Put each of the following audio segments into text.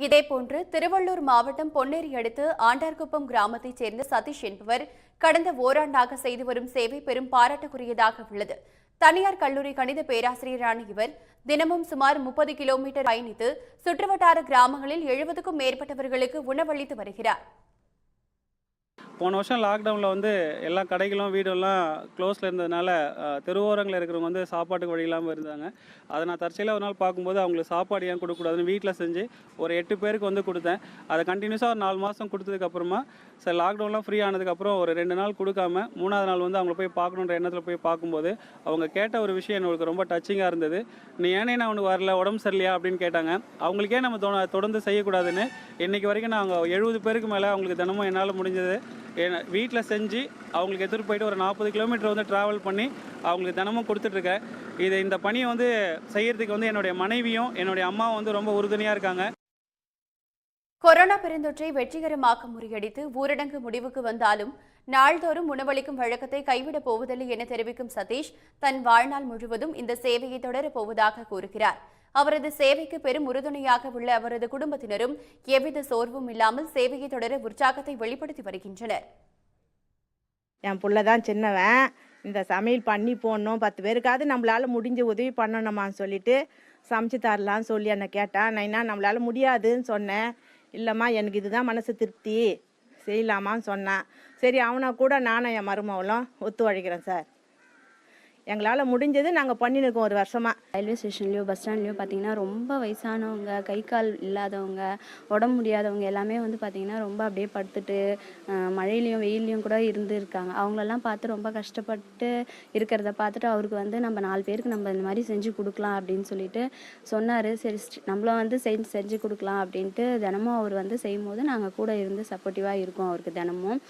இதேபோன்று திருவள்ளூர் மாவட்டம் பொன்னேரி அடுத்து ஆண்டார்குப்பம் கிராமத்தைச் சேர்ந்த சதீஷ் என்பவர் கடந்த ஓராண்டாக செய்து வரும் சேவை பெரும் பாராட்டுக்குரியதாக உள்ளது. தனியார் கல்லூரி கணித பேராசிரியரான இவர் தினமும் சுமார் 30 கிலோமீட்டர் பயணித்து சுற்றுவட்டார கிராமங்களில் 70க்கும் மேற்பட்டவர்களுக்கு உணவளித்து வருகிறார். போன வருஷம் லாக்டவுனில் எல்லா கடைகளும் வீடெல்லாம் க்ளோஸில் இருந்ததுனால தெருவோரங்களில் இருக்கிறவங்க சாப்பாட்டுக்கு வழி இல்லாமல் இருந்தாங்க. அதை நான் தற்செயலாக ஒரு நாள் பார்க்கும்போது அவங்களுக்கு சாப்பாடு ஏன் கொடுக்கக்கூடாதுன்னு வீட்டில் செஞ்சு ஒரு 8 பேருக்கு கொடுத்தேன். அதை கண்டினியூஸாக ஒரு 4 மாதம் கொடுத்ததுக்கப்புறமா சரி லாக்டவுன்லாம் ஃப்ரீ ஆனதுக்கப்புறம் ஒரு 2 நாள் கொடுக்காம 3ஆவது நாள் அவங்கள போய் பார்க்கணுன்ற எண்ணத்தில் போய் பார்க்கும்போது அவங்க கேட்ட ஒரு விஷயம் எனக்கு ரொம்ப டச்சிங்காக இருந்தது. நீ ஏனே நான் உனக்கு வரல, உடம்பு சரியில்லையா அப்படின்னு கேட்டாங்க. அவங்களுக்கே நம்ம தொடர்ந்து செய்யக்கூடாதுன்னு இன்றைக்கி வரைக்கும் நாங்கள் 70 பேருக்கு மேலே அவங்களுக்கு தினமும் என்னால் முடிஞ்சது வீட்டில் செஞ்சு அவங்களுக்கு எடுத்துகிட்டு போயிட்டு ஒரு 40 கிலோமீட்டர் ட்ராவல் பண்ணி அவங்களுக்கு தினமும் கொடுத்துட்ருக்கேன். இந்த பணியை செய்யறதுக்கு என்னுடைய மனைவியும் என்னுடைய அம்மாவும் ரொம்ப உறுதுணையாக இருக்காங்க. கொரோனா பெருந்தொற்றை வெற்றிகரமாக முறியடித்து ஊரடங்கு முடிவுக்கு வந்தாலும் நாள்தோறும் உணவளிக்கும் வழக்கத்தை கைவிடப் போவதில்லை என தெரிவிக்கும் சதீஷ் தன் வாழ்நாள் முழுவதும் இந்த சேவையை தொடரப் போவதாக கூறுகிறார். அவரது சேவைக்கு பெரும் உறுதுணையாக உள்ள அவரது குடும்பத்தினரும் எவ்வித சோர்வும் இல்லாமல் சேவையை தொடர உற்சாகத்தை வெளிப்படுத்தி வருகின்றனர். என் புள்ளதான் சின்னவன், இந்த சமையல் பண்ணி போடணும், 10 பேருக்காவது நம்மளால முடிஞ்ச உதவி பண்ணணுமான்னு சொல்லிட்டு சமைச்சு தரலான்னு சொல்லி என்னை கேட்டான். நான் என்ன நம்மளால முடியாதுன்னு சொன்னேன். இல்லைம்மா எனக்கு இதுதான் மனசு திருப்தி, செய்யலாமான்னு சொன்னான். சரி அவனை கூட நானும் என் மருமகளும் ஒத்துழைக்கிறேன் சார். எங்களால் முடிஞ்சது நாங்கள் பண்ணியிருக்கோம் ஒரு வருஷமாக. ரயில்வே ஸ்டேஷன்லேயோ பஸ் ஸ்டாண்ட்லேயோ பார்த்திங்கன்னா ரொம்ப வயசானவங்க, கை கால் இல்லாதவங்க, உடம்பு முடியாதவங்க எல்லாமே பார்த்திங்கன்னா ரொம்ப அப்படியே படுத்துட்டு மழையிலையும் வெயிலையும் கூட இருக்காங்க. அவங்களெல்லாம் பார்த்து ரொம்ப கஷ்டப்பட்டு இருக்கிறத பார்த்துட்டு அவருக்கு நம்ம 4 பேருக்கு நம்ம இந்த மாதிரி செஞ்சு கொடுக்கலாம் அப்படின்னு சொல்லிட்டு சொன்னார். சரி நம்மளும் செஞ்சு கொடுக்கலாம் அப்படின்ட்டு தினமும் அவர் செய்யும் போது நாங்கள் கூட இருந்து சப்போர்ட்டிவாக இருக்கோம் அவருக்கு தினமும்.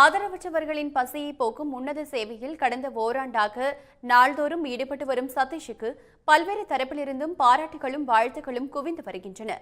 ஆதரவற்றவர்களின் பசியை போக்கும் உன்னத சேவையில் கடந்த ஓராண்டாக நாள்தோறும் ஈடுபட்டு வரும் சதீஷுக்கு பல்வேறு தரப்பிலிருந்தும் பாராட்டுகளும் வாழ்த்துக்களும் குவிந்து வருகின்றன.